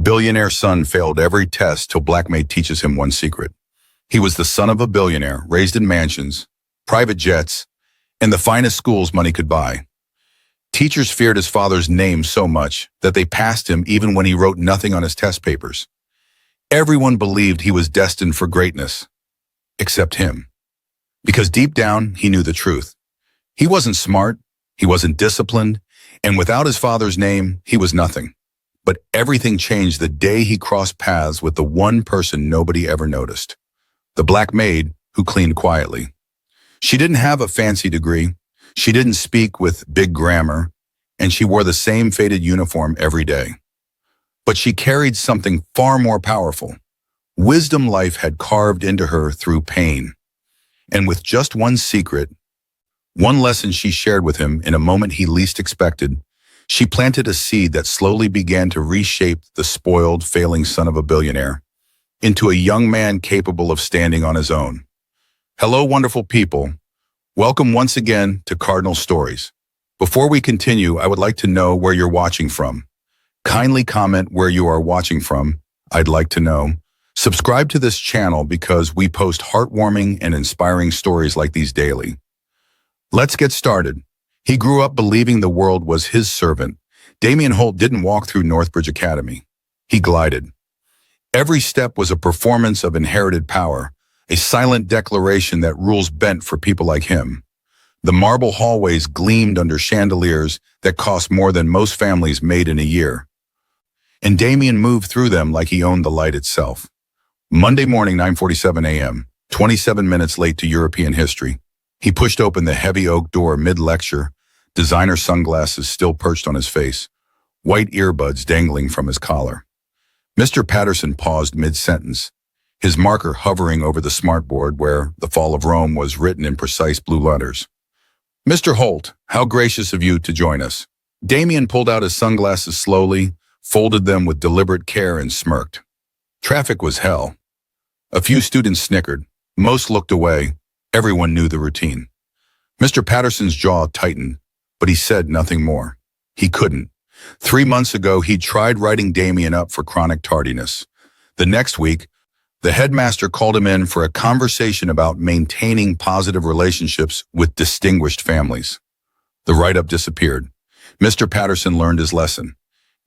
Billionaire son failed every test till Black Maid teaches him one secret. He was the son of a billionaire, raised in mansions, private jets, and the finest schools money could buy. Teachers feared his father's name so much that they passed him even when he wrote nothing on his test papers. Everyone believed he was destined for greatness, except him. Because deep down, he knew the truth. He wasn't smart, he wasn't disciplined, and without his father's name, he was nothing. But everything changed the day he crossed paths with the one person nobody ever noticed. The Black Maid who cleaned quietly. She didn't have a fancy degree, she didn't speak with big grammar, and she wore the same faded uniform every day. But she carried something far more powerful. Wisdom life had carved into her through pain. And with just one secret, one lesson she shared with him in a moment he least expected, she planted a seed that slowly began to reshape the spoiled, failing son of a billionaire into a young man capable of standing on his own. Hello, wonderful people. Welcome once again to Cardinal Stories. Before we continue, I would like to know where you're watching from. Kindly comment where you are watching from. I'd like to know. Subscribe to this channel because we post heartwarming and inspiring stories like these daily. Let's get started. He grew up believing the world was his servant. Damien Holt didn't walk through Northbridge Academy. He glided. Every step was a performance of inherited power, a silent declaration that rules bent for people like him. The marble hallways gleamed under chandeliers that cost more than most families made in a year. And Damien moved through them like he owned the light itself. Monday morning, 9:47 a.m., 27 minutes late to European history. He pushed open the heavy oak door mid-lecture, designer sunglasses still perched on his face, white earbuds dangling from his collar. Mr. Patterson paused mid-sentence, his marker hovering over the smartboard where the fall of Rome was written in precise blue letters. Mr. Holt, how gracious of you to join us. Damien pulled out his sunglasses slowly, folded them with deliberate care and smirked. Traffic was hell. A few students snickered. Most looked away. Everyone knew the routine. Mr. Patterson's jaw tightened, but he said nothing more. He couldn't. 3 months ago, he tried writing Damien up for chronic tardiness. The next week, the headmaster called him in for a conversation about maintaining positive relationships with distinguished families. The write-up disappeared. Mr. Patterson learned his lesson.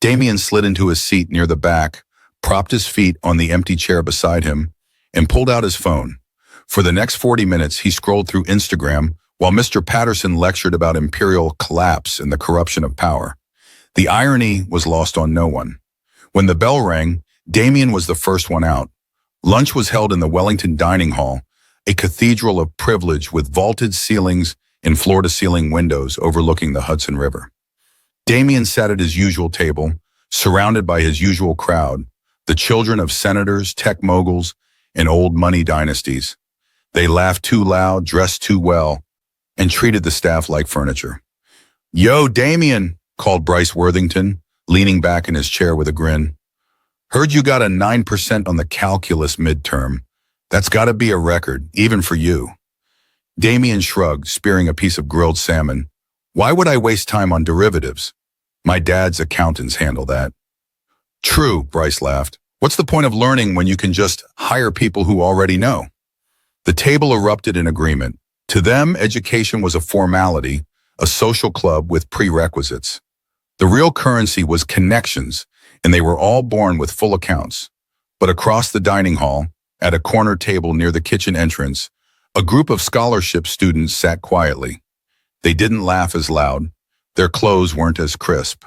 Damien slid into his seat near the back, propped his feet on the empty chair beside him, and pulled out his phone. For the next 40 minutes, he scrolled through Instagram while Mr. Patterson lectured about imperial collapse and the corruption of power. The irony was lost on no one. When the bell rang, Damien was the first one out. Lunch was held in the Wellington Dining Hall, a cathedral of privilege with vaulted ceilings and floor-to-ceiling windows overlooking the Hudson River. Damien sat at his usual table, surrounded by his usual crowd, the children of senators, tech moguls, and old money dynasties. They laughed too loud, dressed too well, and treated the staff like furniture. "Yo, Damien," called Bryce Worthington, leaning back in his chair with a grin. "Heard you got a 9% on the calculus midterm. That's gotta be a record, even for you." Damien shrugged, spearing a piece of grilled salmon. "Why would I waste time on derivatives? My dad's accountants handle that." "True," Bryce laughed. "What's the point of learning when you can just hire people who already know?" The table erupted in agreement. To them, education was a formality, a social club with prerequisites. The real currency was connections, and they were all born with full accounts. But across the dining hall, at a corner table near the kitchen entrance, a group of scholarship students sat quietly. They didn't laugh as loud. Their clothes weren't as crisp.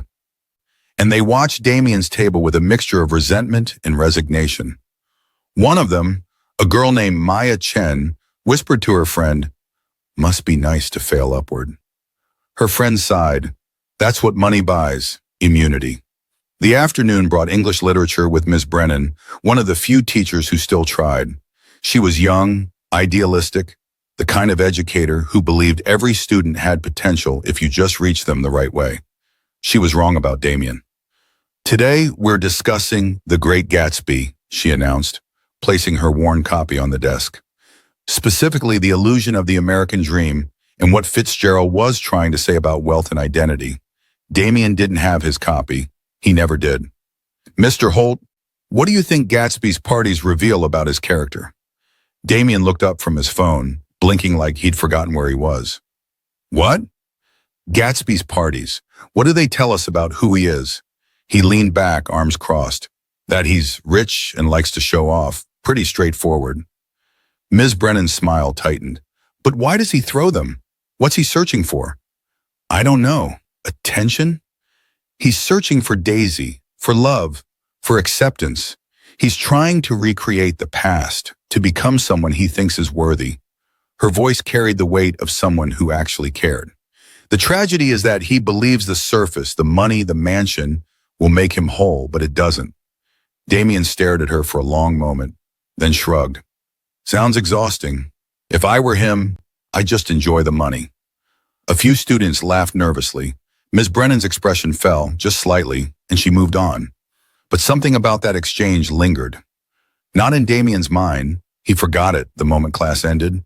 And they watched Damien's table with a mixture of resentment and resignation. One of them, a girl named Maya Chen, whispered to her friend, "Must be nice to fail upward." Her friend sighed. That's what money buys, immunity. The afternoon brought English literature with Miss Brennan, one of the few teachers who still tried. She was young, idealistic, the kind of educator who believed every student had potential if you just reached them the right way. She was wrong about Damien. "Today, we're discussing The Great Gatsby," she announced, placing her worn copy on the desk. Specifically, the illusion of the American dream and what Fitzgerald was trying to say about wealth and identity. Damien didn't have his copy. He never did. Mr. Holt, what do you think Gatsby's parties reveal about his character? Damien looked up from his phone, blinking like he'd forgotten where he was. What? Gatsby's parties. What do they tell us about who he is? He leaned back, arms crossed. That he's rich and likes to show off. Pretty straightforward. Ms. Brennan's smile tightened. But why does he throw them? What's he searching for? I don't know. Attention? He's searching for Daisy, for love, for acceptance. He's trying to recreate the past, to become someone he thinks is worthy. Her voice carried the weight of someone who actually cared. The tragedy is that he believes the surface, the money, the mansion, will make him whole, but it doesn't. Damien stared at her for a long moment, then shrugged. Sounds exhausting. If I were him, I'd just enjoy the money. A few students laughed nervously. Ms. Brennan's expression fell, just slightly, and she moved on. But something about that exchange lingered. Not in Damien's mind, he forgot it the moment class ended,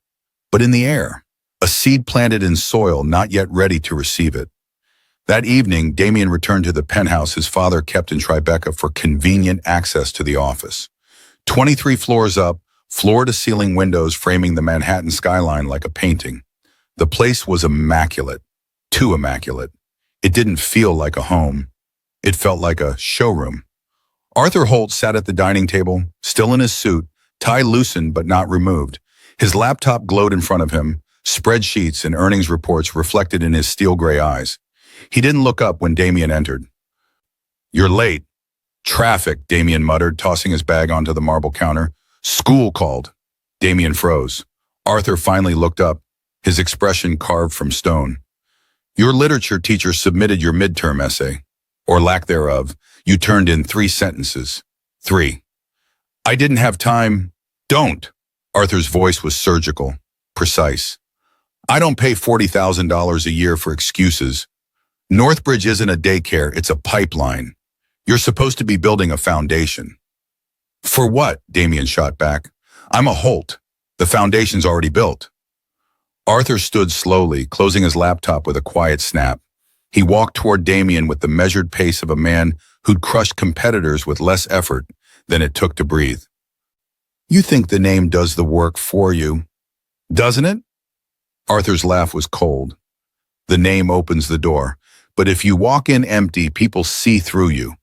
but in the air. A seed planted in soil not yet ready to receive it. That evening, Damien returned to the penthouse his father kept in Tribeca for convenient access to the office. 23 floors up, floor-to-ceiling windows framing the Manhattan skyline like a painting. The place was immaculate, too immaculate. It didn't feel like a home. It felt like a showroom. Arthur Holt sat at the dining table, still in his suit, tie loosened but not removed. His laptop glowed in front of him, spreadsheets and earnings reports reflected in his steel-gray eyes. He didn't look up when Damien entered. You're late. Traffic, Damien muttered, tossing his bag onto the marble counter. School called. Damien froze. Arthur finally looked up, his expression carved from stone. Your literature teacher submitted your midterm essay, or lack thereof. You turned in 3 sentences. 3. I didn't have time. Don't. Arthur's voice was surgical, precise. I don't pay $40,000 a year for excuses. Northbridge isn't a daycare, it's a pipeline. You're supposed to be building a foundation. For what? Damien shot back. I'm a Holt. The foundation's already built. Arthur stood slowly, closing his laptop with a quiet snap. He walked toward Damien with the measured pace of a man who'd crushed competitors with less effort than it took to breathe. You think the name does the work for you, doesn't it? Arthur's laugh was cold. The name opens the door, but if you walk in empty, people see through you.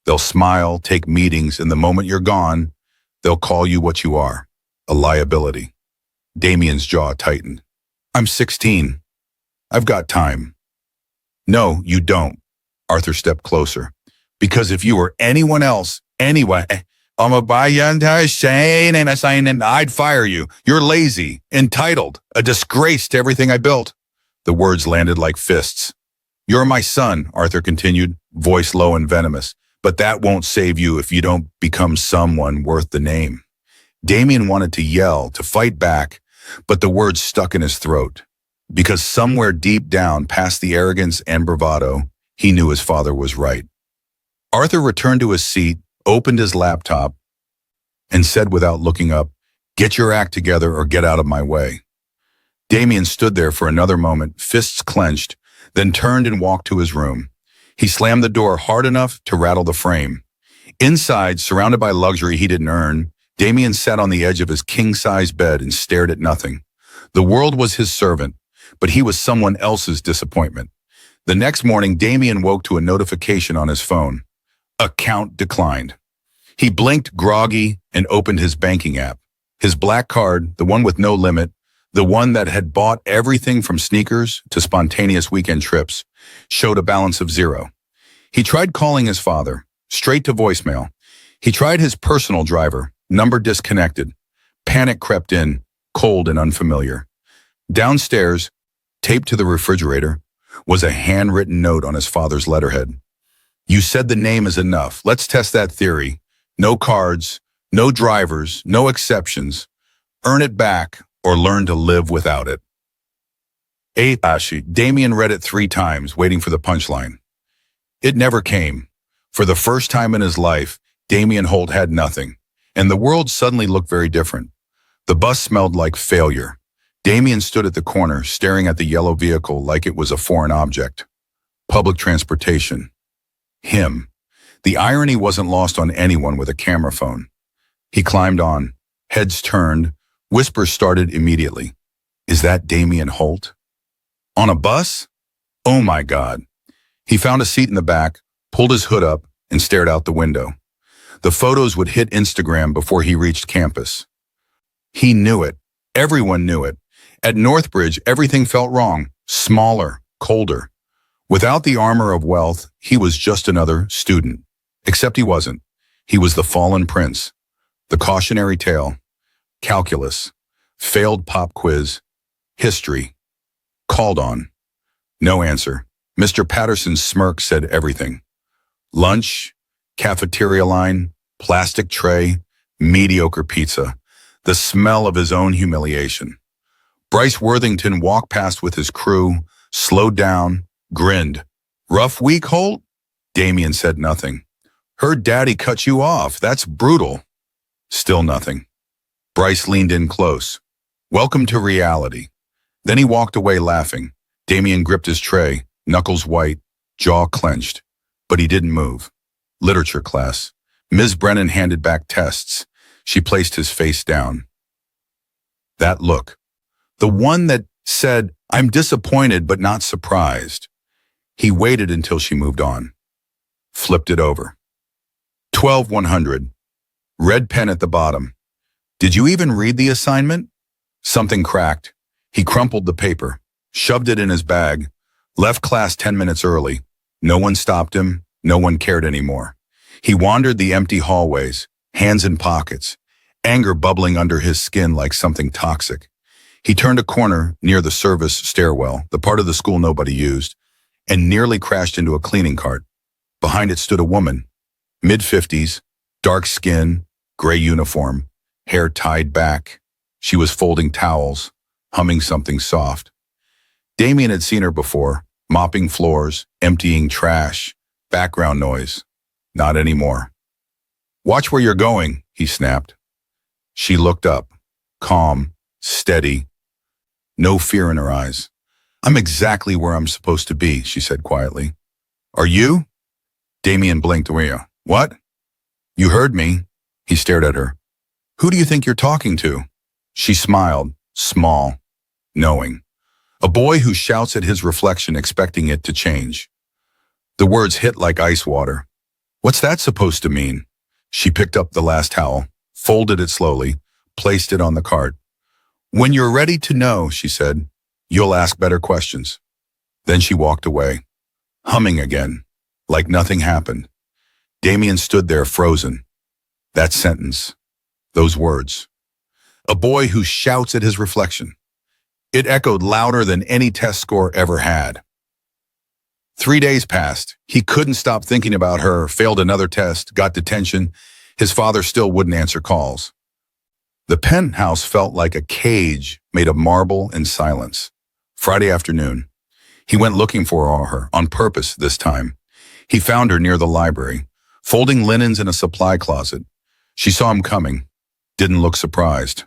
They'll smile, take meetings, and the moment you're gone, they'll call you what you are, a liability. Damien's jaw tightened. I'm 16. I've got time. No, you don't. Arthur stepped closer. Because if you were anyone else, anyway, I'd fire you. You're lazy, entitled, a disgrace to everything I built. The words landed like fists. You're my son, Arthur continued, voice low and venomous. But that won't save you if you don't become someone worth the name. Damien wanted to yell, to fight back, but the words stuck in his throat. Because somewhere deep down, past the arrogance and bravado, he knew his father was right. Arthur returned to his seat, opened his laptop, and said without looking up, "Get your act together or get out of my way." Damien stood there for another moment, fists clenched, then turned and walked to his room. He slammed the door hard enough to rattle the frame. Inside, surrounded by luxury he didn't earn, Damien sat on the edge of his king-size bed and stared at nothing. The world was his servant, but he was someone else's disappointment. The next morning, Damien woke to a notification on his phone. Account declined. He blinked groggy and opened his banking app. His black card, the one with no limit, the one that had bought everything from sneakers to spontaneous weekend trips, showed a balance of 0. He tried calling his father, straight to voicemail. He tried his personal driver, number disconnected. Panic crept in, cold and unfamiliar. Downstairs, taped to the refrigerator, was a handwritten note on his father's letterhead. You said the name is enough. Let's test that theory. No cards, no drivers, no exceptions. Earn it back or learn to live without it. Damien read it 3 times, waiting for the punchline. It never came. For the first time in his life, Damien Holt had nothing, and the world suddenly looked very different. The bus smelled like failure. Damien stood at the corner, staring at the yellow vehicle like it was a foreign object. Public transportation. Him. The irony wasn't lost on anyone with a camera phone. He climbed on. Heads turned. Whispers started immediately. Is that Damien Holt? On a bus? Oh my God. He found a seat in the back, pulled his hood up, and stared out the window. The photos would hit Instagram before he reached campus. He knew it. Everyone knew it. At Northbridge, everything felt wrong, smaller, colder. Without the armor of wealth, he was just another student. Except he wasn't. He was the fallen prince. The cautionary tale. Calculus. Failed pop quiz. History. Called on. No answer. Mr. Patterson's smirk said everything. Lunch, cafeteria line, plastic tray, mediocre pizza. The smell of his own humiliation. Bryce Worthington walked past with his crew, slowed down, grinned. Rough week, Holt? Damien said nothing. Heard Daddy cut you off. That's brutal. Still nothing. Bryce leaned in close. Welcome to reality. Then he walked away laughing. Damien gripped his tray, knuckles white, jaw clenched. But he didn't move. Literature class. Ms. Brennan handed back tests. She placed his face down. That look. The one that said, I'm disappointed but not surprised. He waited until she moved on. Flipped it over. 12-100. Red pen at the bottom. Did you even read the assignment? Something cracked. He crumpled the paper, shoved it in his bag, left class 10 minutes early. No one stopped him. No one cared anymore. He wandered the empty hallways, hands in pockets, anger bubbling under his skin like something toxic. He turned a corner near the service stairwell, the part of the school nobody used, and nearly crashed into a cleaning cart. Behind it stood a woman, mid-50s, dark skin, gray uniform, hair tied back. She was folding towels, humming something soft. Damien had seen her before, mopping floors, emptying trash, background noise. Not anymore. Watch where you're going, he snapped. She looked up, calm, steady, no fear in her eyes. I'm exactly where I'm supposed to be, she said quietly. Are you? Damien blinked. What? You heard me. He stared at her. Who do you think you're talking to? She smiled, small, knowing. A boy who shouts at his reflection expecting it to change. The words hit like ice water. What's that supposed to mean? She picked up the last towel, folded it slowly, placed it on the cart. When you're ready to know, she said, you'll ask better questions. Then she walked away, humming again, like nothing happened. Damien stood there frozen. That sentence, those words. A boy who shouts at his reflection. It echoed louder than any test score ever had. 3 days passed. He couldn't stop thinking about her, failed another test, got detention. His father still wouldn't answer calls. The penthouse felt like a cage made of marble and silence. Friday afternoon, he went looking for her, on purpose this time. He found her near the library, folding linens in a supply closet. She saw him coming, didn't look surprised.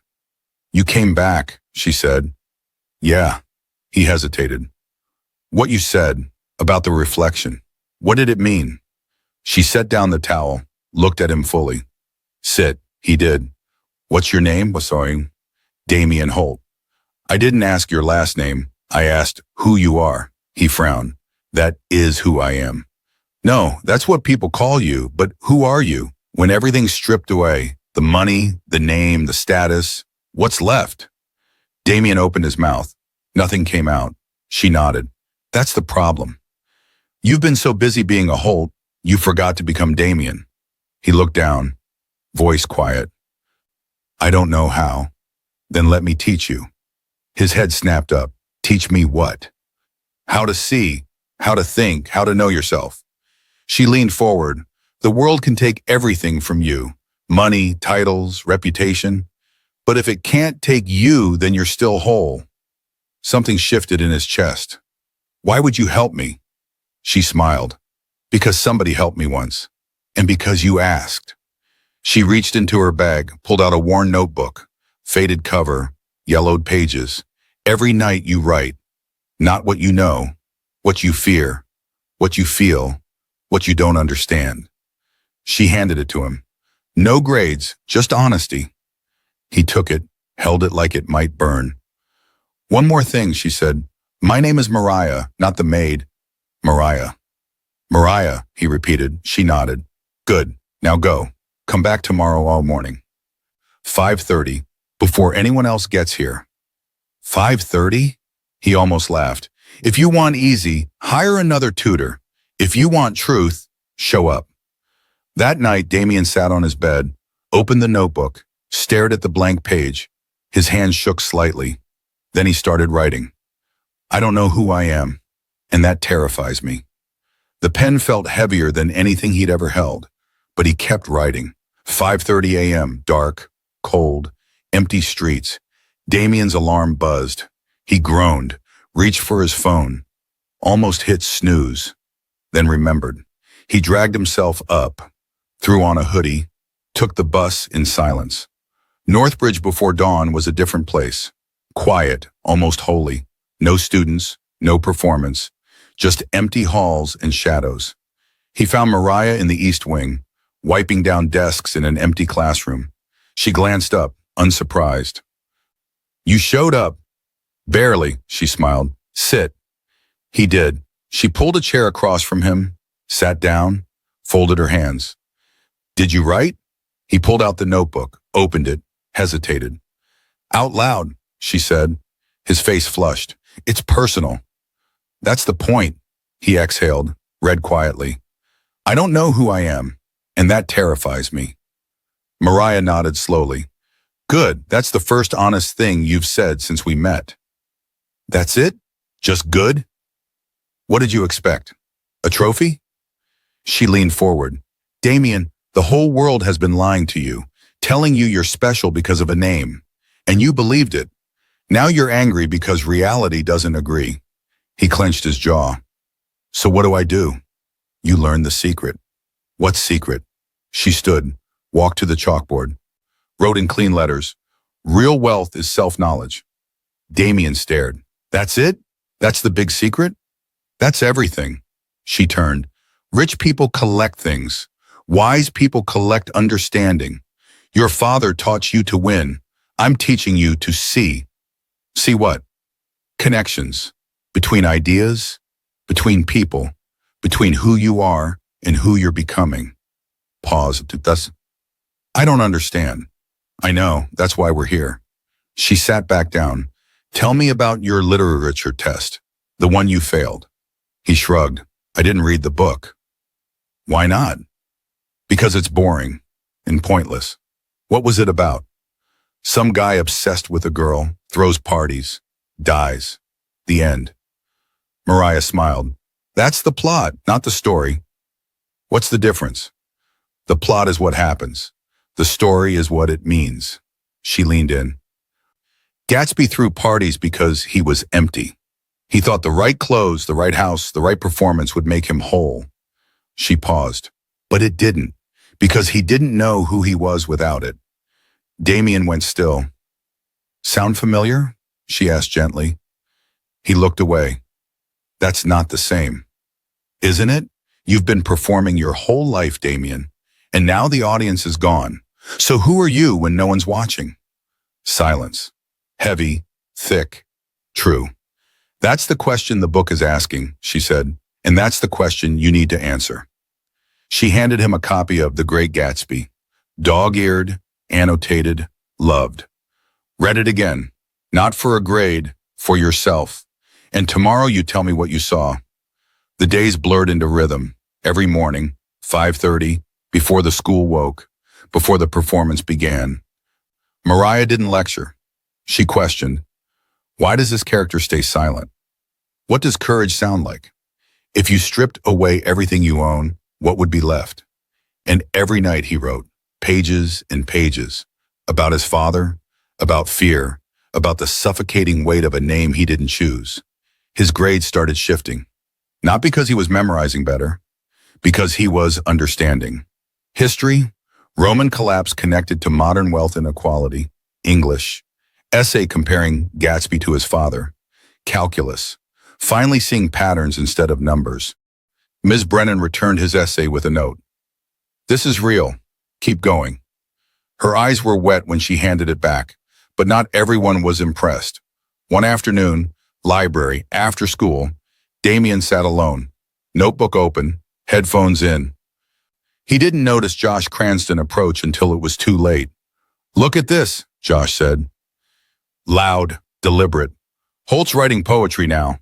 You came back, she said. Yeah, he hesitated. What you said about the reflection, what did it mean? She set down the towel, looked at him fully. Sit, he did. What's your name? Sorry, Damien Holt. I didn't ask your last name. I asked who you are. He frowned. That is who I am. No, that's what people call you, but who are you? When everything's stripped away, the money, the name, the status, what's left? Damien opened his mouth. Nothing came out. She nodded. That's the problem. You've been so busy being a Holt, you forgot to become Damien. He looked down, voice quiet. I don't know how. Then let me teach you. His head snapped up. Teach me what? How to see, how to think, how to know yourself. She leaned forward. The world can take everything from you. Money, titles, reputation. But if it can't take you, then you're still whole. Something shifted in his chest. Why would you help me? She smiled. Because somebody helped me once. And because you asked. She reached into her bag, pulled out a worn notebook, faded cover, yellowed pages. Every night you write, not what you know, what you fear, what you feel, what you don't understand. She handed it to him. No grades, just honesty. He took it, held it like it might burn. One more thing, she said. My name is Mariah, not the maid. Mariah. Mariah, he repeated. She nodded. Good. Now go. Come back tomorrow all morning. 5:30, before anyone else gets here. 5:30? He almost laughed. If you want easy, hire another tutor. If you want truth, show up. That night, Damien sat on his bed, opened the notebook, stared at the blank page. His hand shook slightly. Then he started writing. I don't know who I am, and that terrifies me. The pen felt heavier than anything he'd ever held, but he kept writing. 5:30 a.m., dark, cold, empty streets. Damien's alarm buzzed. He groaned, reached for his phone, almost hit snooze, then remembered. He dragged himself up, threw on a hoodie, took the bus in silence. Northbridge before dawn was a different place. Quiet, almost holy. No students, no performance, just empty halls and shadows. He found Mariah in the East Wing, wiping down desks in an empty classroom. She glanced up, unsurprised. You showed up. Barely, she smiled. Sit. He did. She pulled a chair across from him, sat down, folded her hands. Did you write? He pulled out the notebook, opened it, hesitated. Out loud, she said. His face flushed. It's personal. That's the point, he exhaled, read quietly. I don't know who I am, and that terrifies me. Mariah nodded slowly. Good, that's the first honest thing you've said since we met. That's it? Just good? What did you expect? A trophy? She leaned forward. Damien, the whole world has been lying to you, telling you you're special because of a name, and you believed it. Now you're angry because reality doesn't agree. He clenched his jaw. So what do I do? You learned the secret. What secret? She stood, walked to the chalkboard, wrote in clean letters, Real wealth is self-knowledge. Damien stared. That's it? That's the big secret? That's everything. She turned. Rich people collect things. Wise people collect understanding. Your father taught you to win. I'm teaching you to see. See what? Connections. Between ideas, between people, between who you are and who you're becoming. Pause. I don't understand. I know, that's why we're here. She sat back down. Tell me about your literature test, the one you failed. He shrugged. I didn't read the book. Why not? Because it's boring and pointless. What was it about? Some guy obsessed with a girl, throws parties, dies. The end. Mariah smiled. That's the plot, not the story. What's the difference? The plot is what happens. The story is what it means. She leaned in. Gatsby threw parties because he was empty. He thought the right clothes, the right house, the right performance would make him whole. She paused. But it didn't, because he didn't know who he was without it. Damien went still. Sound familiar? She asked gently. He looked away. That's not the same. Isn't it? You've been performing your whole life, Damien, and now the audience is gone. So who are you when no one's watching? Silence. Heavy, thick, true. That's the question the book is asking, she said, and that's the question you need to answer. She handed him a copy of The Great Gatsby, dog-eared, annotated, loved. Read it again, not for a grade, for yourself. And tomorrow you tell me what you saw. The days blurred into rhythm. Every morning, 5:30, before the school woke, before the performance began. Mariah didn't lecture. She questioned, why does this character stay silent? What does courage sound like? If you stripped away everything you own, what would be left? And every night he wrote, pages and pages, about his father, about fear, about the suffocating weight of a name he didn't choose. His grades started shifting, not because he was memorizing better, because he was understanding. History, Roman collapse connected to modern wealth inequality, English, essay comparing Gatsby to his father, calculus, finally seeing patterns instead of numbers. Ms. Brennan returned his essay with a note. This is real. Keep going. Her eyes were wet when she handed it back, but not everyone was impressed. One afternoon, library, after school, Damien sat alone, notebook open, headphones in. He didn't notice Josh Cranston approach until it was too late. "Look at this," Josh said. Loud, deliberate. "Holt's writing poetry now."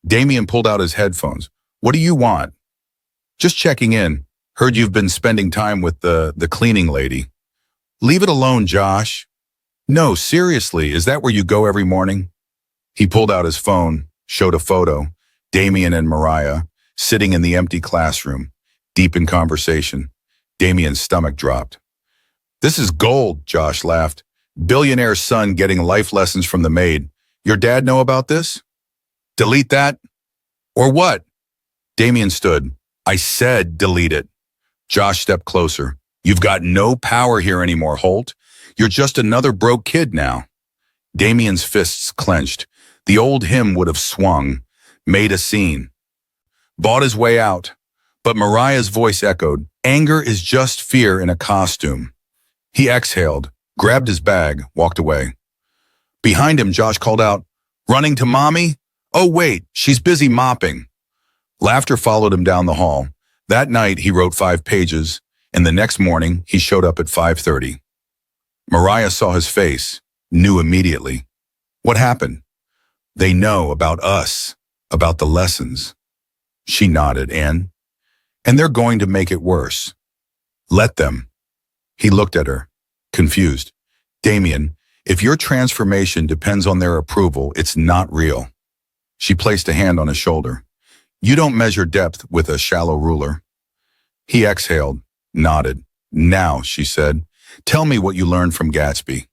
Damien pulled out his headphones. "What do you want?" "Just checking in. Heard you've been spending time with the cleaning lady." "Leave it alone, Josh." "No, seriously, is that where you go every morning?" He pulled out his phone, showed a photo, Damien and Mariah, sitting in the empty classroom, deep in conversation. Damien's stomach dropped. "This is gold," Josh laughed. "Billionaire's son getting life lessons from the maid. Your dad know about this?" "Delete that?" "Or what?" Damien stood. "I said delete it." Josh stepped closer. "You've got no power here anymore, Holt. You're just another broke kid now." Damien's fists clenched. The old hymn would have swung, made a scene, bought his way out. But Mariah's voice echoed, "Anger is just fear in a costume." He exhaled, grabbed his bag, walked away. Behind him, Josh called out, "Running to mommy? Oh, wait, she's busy mopping." Laughter followed him down the hall. That night, he wrote 5 pages, and the next morning, he showed up at 5:30. Mariah saw his face, knew immediately. "What happened?" "They know about us, about the lessons." She nodded, and they're going to make it worse. "Let them." He looked at her, confused. "Damien, if your transformation depends on their approval, it's not real." She placed a hand on his shoulder. "You don't measure depth with a shallow ruler." He exhaled, nodded. "Now," she said, "tell me what you learned from Gatsby."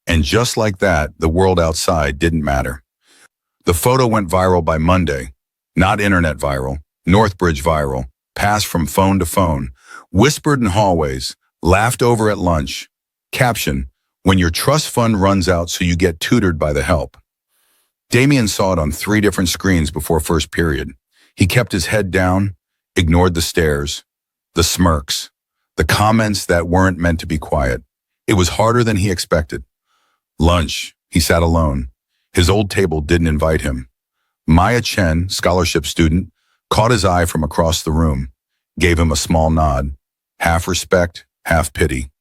And just like that, the world outside didn't matter. The photo went viral by Monday. Not internet viral, Northbridge viral, passed from phone to phone, whispered in hallways, laughed over at lunch. Caption, "When your trust fund runs out so you get tutored by the help." Damien saw it on 3 different screens before first period. He kept his head down, ignored the stares, the smirks, the comments that weren't meant to be quiet. It was harder than he expected. Lunch, he sat alone. His old table didn't invite him. Maya Chen, scholarship student, caught his eye from across the room, gave him a small nod, half respect, half pity.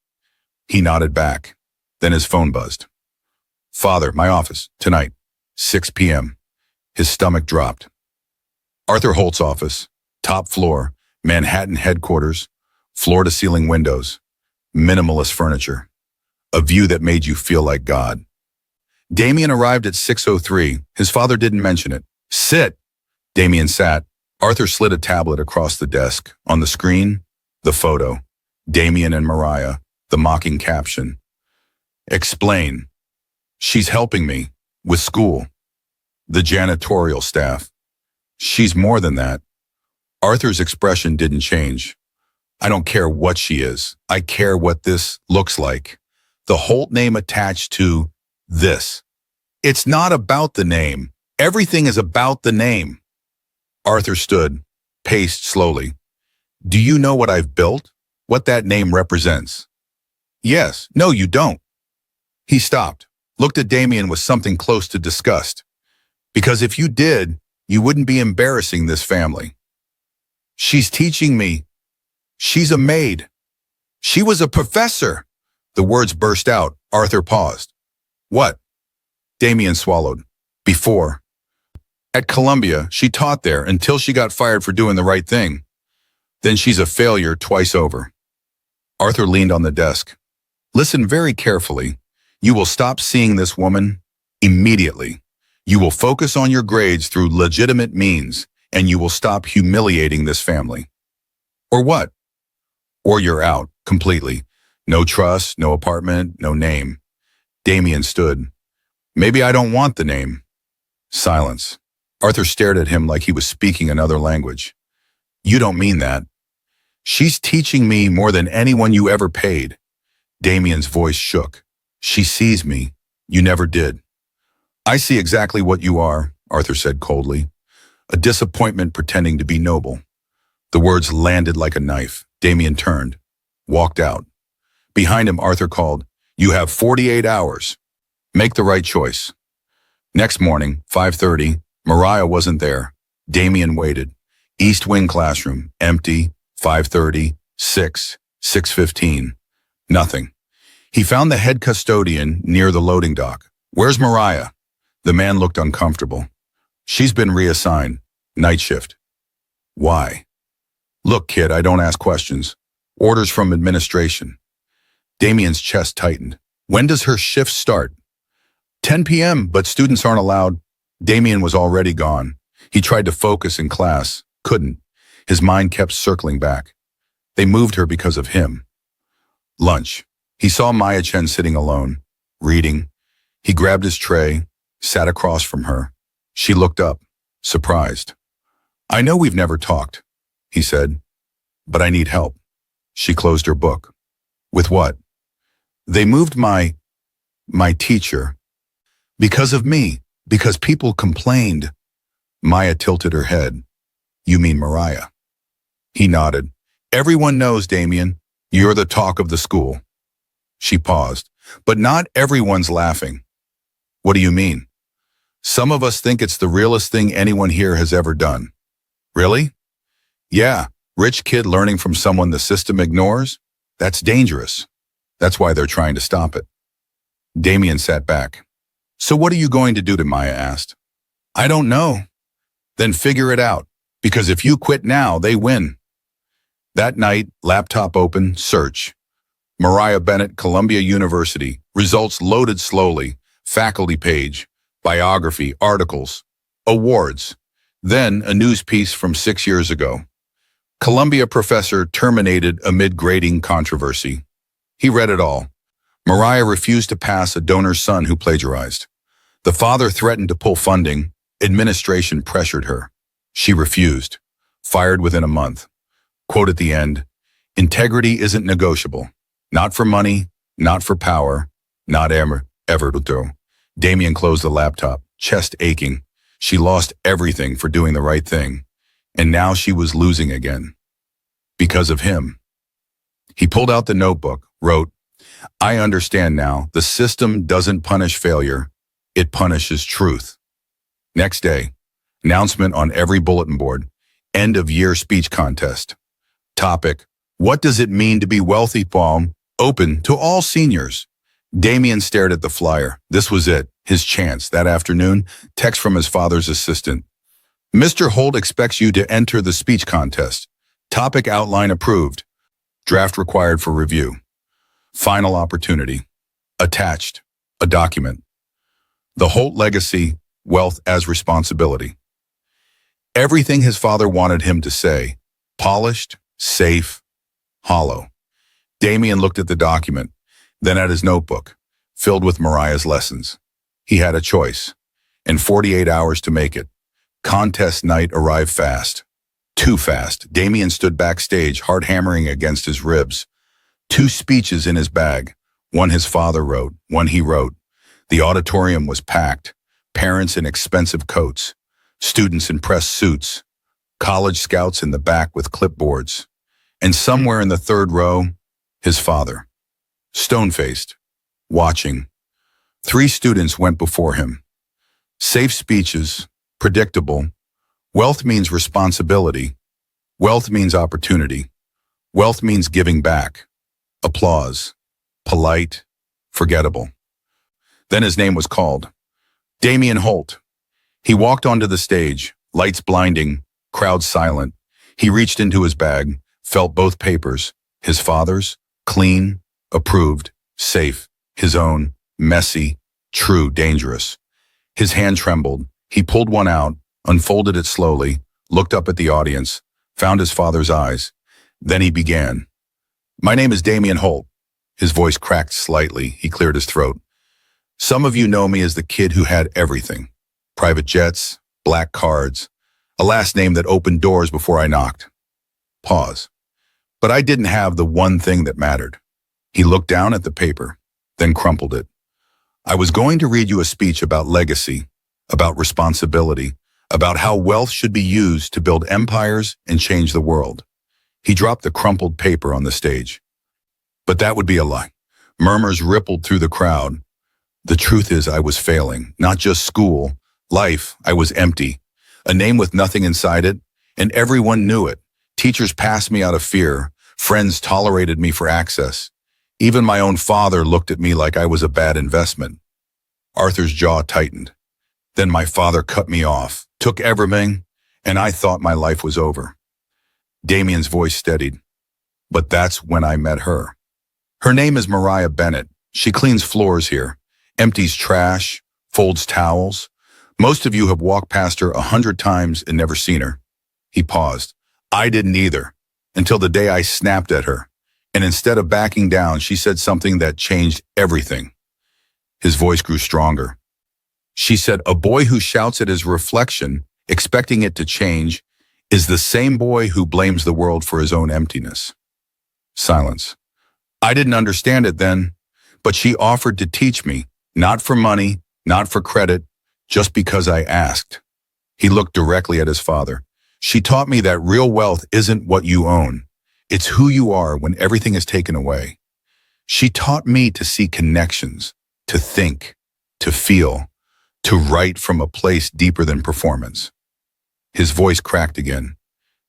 He nodded back. Then his phone buzzed. "Father, my office, tonight, 6 p.m. His stomach dropped. Arthur Holt's office, top floor, Manhattan headquarters, floor-to-ceiling windows, minimalist furniture, a view that made you feel like God. Damien arrived at 6:03. His father didn't mention it. "Sit." Damien sat. Arthur slid a tablet across the desk. On the screen, the photo. Damien and Mariah, the mocking caption. "Explain." "She's helping me. With school. The janitorial staff." "She's more than that." Arthur's expression didn't change. "I don't care what she is. I care what this looks like. The Holt name attached to this. It's not about the name. Everything is about the name." Arthur stood, paced slowly. "Do you know what I've built? What that name represents?" "Yes." "No, you don't." He stopped, looked at Damien with something close to disgust. "Because if you did, you wouldn't be embarrassing this family." "She's teaching me. She's a maid. She was a professor." The words burst out. Arthur paused. "What?" Damien swallowed. "Before. At Columbia, she taught there until she got fired for doing the right thing. Then she's a failure twice over." Arthur leaned on the desk. "Listen very carefully. You will stop seeing this woman immediately. You will focus on your grades through legitimate means, and you will stop humiliating this family." "Or what?" "Or you're out, completely. No trust, no apartment, no name." Damien stood. "Maybe I don't want the name." Silence. Arthur stared at him like he was speaking another language. "You don't mean that." "She's teaching me more than anyone you ever paid." Damien's voice shook. "She sees me. You never did." "I see exactly what you are," Arthur said coldly. "A disappointment pretending to be noble." The words landed like a knife. Damien turned. walked out. Behind him, Arthur called, "You have 48 hours. Make the right choice." Next morning, 5:30, Mariah wasn't there. Damien waited. East Wing classroom, empty, 5:30, 6:15. Nothing. He found the head custodian near the loading dock. "Where's Mariah?" The man looked uncomfortable. "She's been reassigned. Night shift." "Why?" "Look, kid, I don't ask questions. Orders from administration." Damien's chest tightened. "When does her shift start?" 10 p.m., but students aren't allowed." Damien was already gone. He tried to focus in class. Couldn't. His mind kept circling back. They moved her because of him. Lunch. He saw Maya Chen sitting alone, reading. He grabbed his tray, sat across from her. She looked up, surprised. "I know we've never talked," he said, "but I need help." She closed her book. "With what?" "They moved my teacher. Because of me. Because people complained." Maya tilted her head. "You mean Mariah?" He nodded. "Everyone knows, Damien. You're the talk of the school." She paused. "But not everyone's laughing." "What do you mean?" "Some of us think it's the realest thing anyone here has ever done." "Really?" "Yeah, rich kid learning from someone the system ignores? That's dangerous. That's why they're trying to stop it." Damien sat back. "So what are you going to do?" Maya asked. "I don't know." "Then figure it out, because if you quit now, they win." That night, laptop open, search. Mariah Bennett, Columbia University. Results loaded slowly. Faculty page. Biography, articles. Awards. Then a news piece from 6 years ago. Columbia professor terminated amid grading controversy. He read it all. Mariah refused to pass a donor's son who plagiarized. The father threatened to pull funding. Administration pressured her. She refused. Fired within a month. Quote at the end, "Integrity isn't negotiable. Not for money, not for power, not ever to do." Damien closed the laptop, chest aching. She lost everything for doing the right thing. And now she was losing again. Because of him. He pulled out the notebook, wrote, "I understand now. The system doesn't punish failure. It punishes truth." Next day, announcement on every bulletin board. End of year speech contest. Topic, "What does it mean to be wealthy, Palm?" Open to all seniors. Damien stared at the flyer. This was it, his chance. That afternoon, text from his father's assistant. "Mr. Holt expects you to enter the speech contest. Topic outline approved. Draft required for review. Final opportunity. Attached. A document. The Holt legacy, wealth as responsibility." Everything his father wanted him to say. Polished, safe, hollow. Damien looked at the document, then at his notebook, filled with Mariah's lessons. He had a choice, and 48 hours to make it. Contest night arrived fast. Too fast. Damien stood backstage, heart hammering against his ribs. 2 speeches in his bag. One his father wrote, one he wrote. The auditorium was packed. Parents in expensive coats. Students in pressed suits. College scouts in the back with clipboards. And somewhere in the 3rd row, his father. Stone-faced. Watching. 3 students went before him. Safe speeches. Predictable. Wealth means responsibility. Wealth means opportunity. Wealth means giving back. Applause. Polite. Forgettable. Then his name was called. Damien Holt. He walked onto the stage, lights blinding, crowd silent. He reached into his bag, felt both papers, his father's, clean, approved, safe, his own, messy, true, dangerous. His hand trembled. He pulled one out, unfolded it slowly, looked up at the audience, found his father's eyes. Then he began. "My name is Damien Holt." His voice cracked slightly. He cleared his throat. "Some of you know me as the kid who had everything. Private jets, black cards, a last name that opened doors before I knocked." Pause. "But I didn't have the one thing that mattered." He looked down at the paper, then crumpled it. "I was going to read you a speech about legacy, about responsibility, about how wealth should be used to build empires and change the world." He dropped the crumpled paper on the stage. But that would be a lie. Murmurs rippled through the crowd. The truth is I was failing, not just school, life. I was empty, a name with nothing inside it, and everyone knew it. Teachers passed me out of fear. Friends tolerated me for access. Even my own father looked at me like I was a bad investment. Arthur's jaw tightened. Then my father cut me off, took everything, and I thought my life was over. Damien's voice steadied. But that's when I met her. Her name is Mariah Bennett. She cleans floors here, empties trash, folds towels. Most of you have walked past her 100 times and never seen her. He paused. I didn't either, until the day I snapped at her. And instead of backing down, she said something that changed everything. His voice grew stronger. She said, a boy who shouts at his reflection, expecting it to change, is the same boy who blames the world for his own emptiness. Silence. I didn't understand it then, but she offered to teach me, not for money, not for credit, just because I asked. He looked directly at his father. She taught me that real wealth isn't what you own. It's who you are when everything is taken away. She taught me to see connections, to think, to feel, to write from a place deeper than performance. His voice cracked again.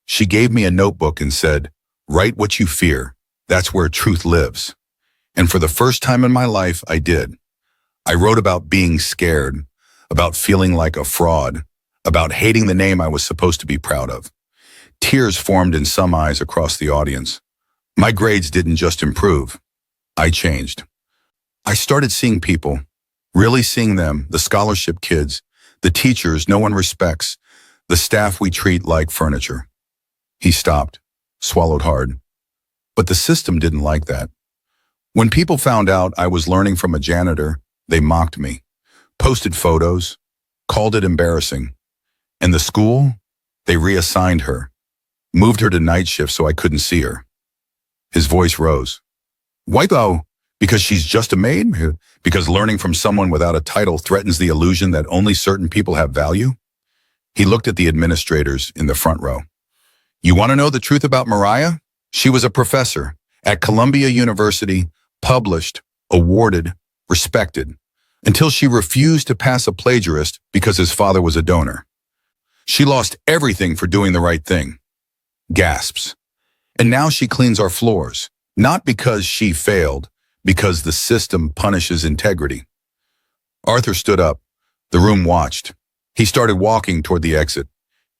She gave me a notebook and said, write what you fear. That's where truth lives. And for the first time in my life, I did. I wrote about being scared, about feeling like a fraud, about hating the name I was supposed to be proud of. Tears formed in some eyes across the audience. My grades didn't just improve. I changed. I started seeing people, really seeing them, the scholarship kids, the teachers no one respects, the staff we treat like furniture. He stopped, swallowed hard. But the system didn't like that. When people found out I was learning from a janitor, they mocked me, posted photos, called it embarrassing. And the school, they reassigned her, moved her to night shift so I couldn't see her. His voice rose. Why though? Because she's just a maid? Because learning from someone without a title threatens the illusion that only certain people have value? He looked at the administrators in the front row. You want to know the truth about Mariah? She was a professor at Columbia University, published, awarded, respected, until she refused to pass a plagiarist because his father was a donor. She lost everything for doing the right thing. Gasps. And now she cleans our floors, not because she failed, because the system punishes integrity. Arthur stood up. The room watched. He started walking toward the exit.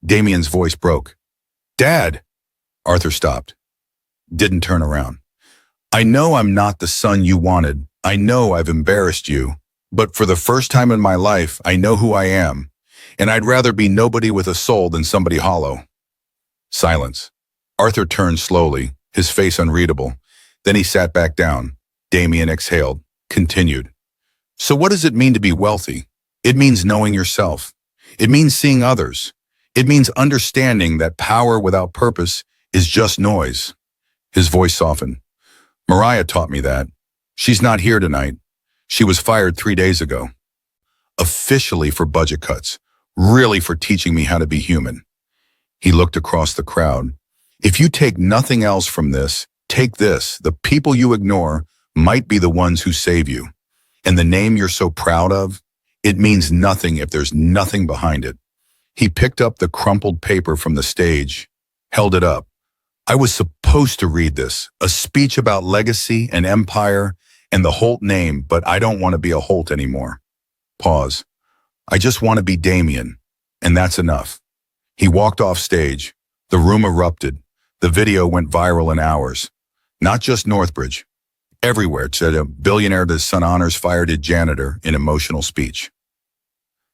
Damien's voice broke. Dad! Arthur stopped. Didn't turn around. I know I'm not the son you wanted. I know I've embarrassed you. But for the first time in my life, I know who I am. And I'd rather be nobody with a soul than somebody hollow. Silence. Arthur turned slowly, his face unreadable. Then he sat back down. Damien exhaled, continued. So what does it mean to be wealthy? It means knowing yourself. It means seeing others. It means understanding that power without purpose is just noise. His voice softened. Mariah taught me that. She's not here tonight. She was fired 3 days ago. Officially for budget cuts. Really for teaching me how to be human. He looked across the crowd. If you take nothing else from this, take this. The people you ignore might be the ones who save you. And the name you're so proud of, it means nothing if there's nothing behind it. He picked up the crumpled paper from the stage, held it up. I was supposed to read this, a speech about legacy and empire and the Holt name, but I don't want to be a Holt anymore. Pause. I just want to be Damien, and that's enough. He walked off stage. The room erupted. The video went viral in hours. Not just Northbridge. Everywhere, it said a billionaire that son honors fired a janitor in emotional speech.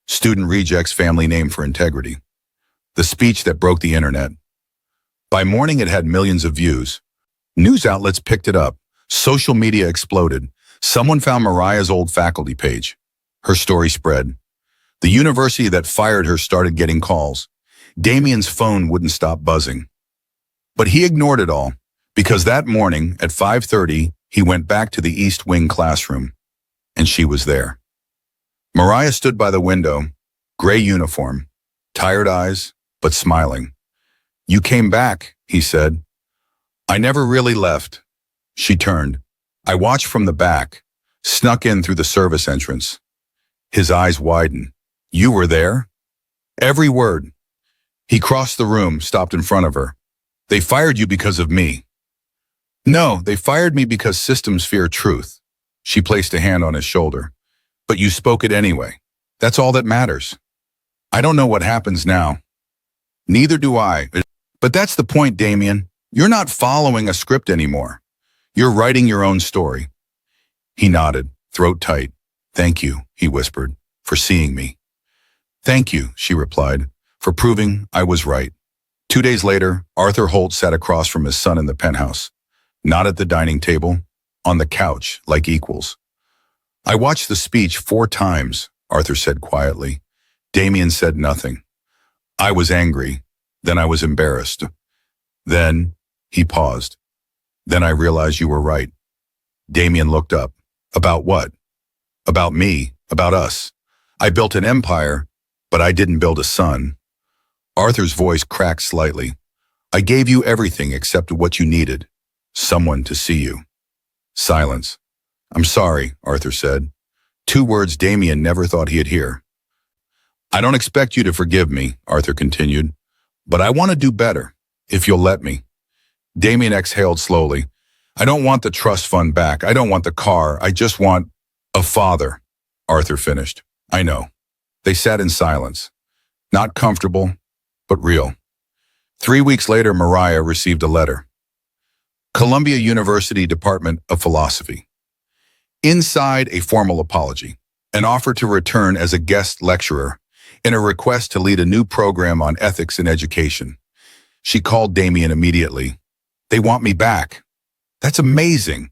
Student rejects family name for integrity. The speech that broke the internet. By morning, it had millions of views. News outlets picked it up. Social media exploded. Someone found Mariah's old faculty page. Her story spread. The university that fired her started getting calls. Damien's phone wouldn't stop buzzing. But he ignored it all, because that morning at 5:30, he went back to the East Wing classroom, and she was there. Mariah stood by the window, gray uniform, tired eyes, but smiling. You came back, he said. I never really left. She turned, I watched from the back, snuck in through the service entrance. His eyes widened. You were there? Every word. He crossed the room, stopped in front of her. They fired you because of me. No, they fired me because systems fear truth. She placed a hand on his shoulder. But you spoke it anyway. That's all that matters. I don't know what happens now. Neither do I. But that's the point, Damien. You're not following a script anymore. You're writing your own story. He nodded, throat tight. Thank you, he whispered, for seeing me. Thank you, she replied, for proving I was right. 2 days later, Arthur Holt sat across from his son in the penthouse, not at the dining table, on the couch, like equals. I watched the speech 4 times, Arthur said quietly. Damien said nothing. I was angry. Then I was embarrassed. Then he paused. Then I realized you were right. Damien looked up. About what? About me, about us. I built an empire, but I didn't build a son. Arthur's voice cracked slightly. I gave you everything except what you needed. Someone to see you. Silence. I'm sorry, Arthur said. 2 words Damien never thought he'd hear. I don't expect you to forgive me, Arthur continued, but I want to do better, if you'll let me. Damien exhaled slowly. I don't want the trust fund back. I don't want the car. I just want a father, Arthur finished. I know. They sat in silence. Not comfortable, but real. 3 weeks later, Mariah received a letter. Columbia University Department of Philosophy. Inside, a formal apology, an offer to return as a guest lecturer, and a request to lead a new program on ethics in education. She called Damien immediately. They want me back. That's amazing.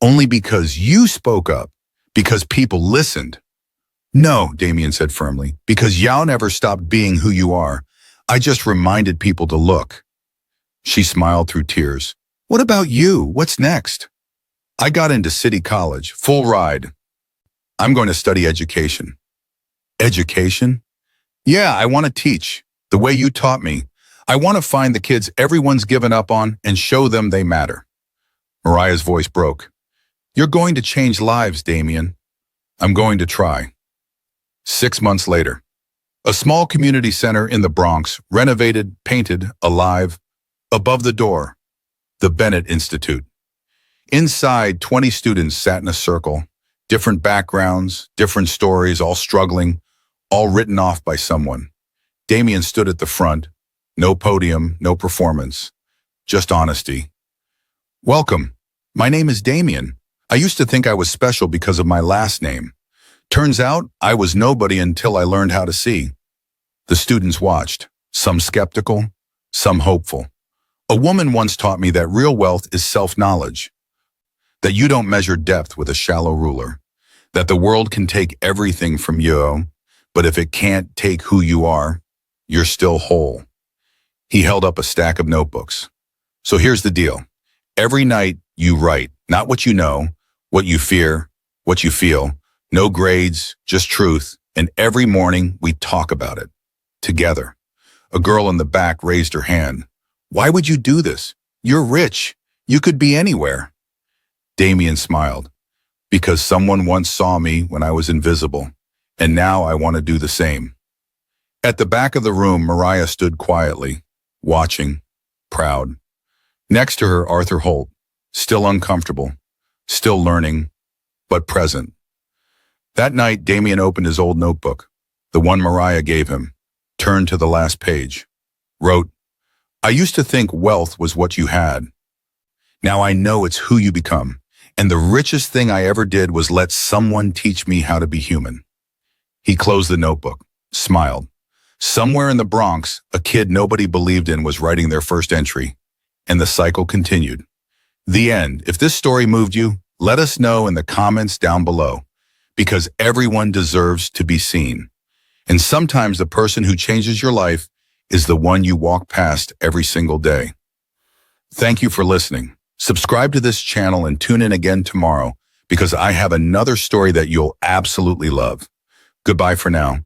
Only because you spoke up, because people listened. No, Damien said firmly, because Yao never stopped being who you are. I just reminded people to look. She smiled through tears. What about you? What's next? I got into City College, full ride. I'm going to study education. Education? Yeah, I want to teach, the way you taught me. I want to find the kids everyone's given up on and show them they matter. Mariah's voice broke. You're going to change lives, Damien. I'm going to try. 6 months later. A small community center in the Bronx, renovated, painted, alive. Above the door, the Bennett Institute. Inside, 20 students sat in a circle, different backgrounds, different stories, all struggling, all written off by someone. Damien stood at the front. No podium, no performance, just honesty. Welcome. My name is Damien. I used to think I was special because of my last name. Turns out I was nobody until I learned how to see. The students watched, some skeptical, some hopeful. A woman once taught me that real wealth is self-knowledge, that you don't measure depth with a shallow ruler, that the world can take everything from you, but if it can't take who you are, you're still whole. He held up a stack of notebooks. So here's the deal. Every night you write, not what you know, what you fear, what you feel, no grades, just truth, and every morning we talk about it, together. A girl in the back raised her hand. Why would you do this? You're rich. You could be anywhere. Damien smiled. Because someone once saw me when I was invisible, and now I want to do the same. At the back of the room, Mariah stood quietly, watching, proud. Next to her, Arthur Holt, still uncomfortable, still learning, but present. That night, Damien opened his old notebook, the one Mariah gave him, turned to the last page, wrote, I used to think wealth was what you had. Now I know it's who you become, and the richest thing I ever did was let someone teach me how to be human. He closed the notebook, smiled. Somewhere in the Bronx, a kid nobody believed in was writing their first entry, and the cycle continued. The end. If this story moved you, let us know in the comments down below, because everyone deserves to be seen. And sometimes the person who changes your life is the one you walk past every single day. Thank you for listening. Subscribe to this channel and tune in again tomorrow, because I have another story that you'll absolutely love. Goodbye for now.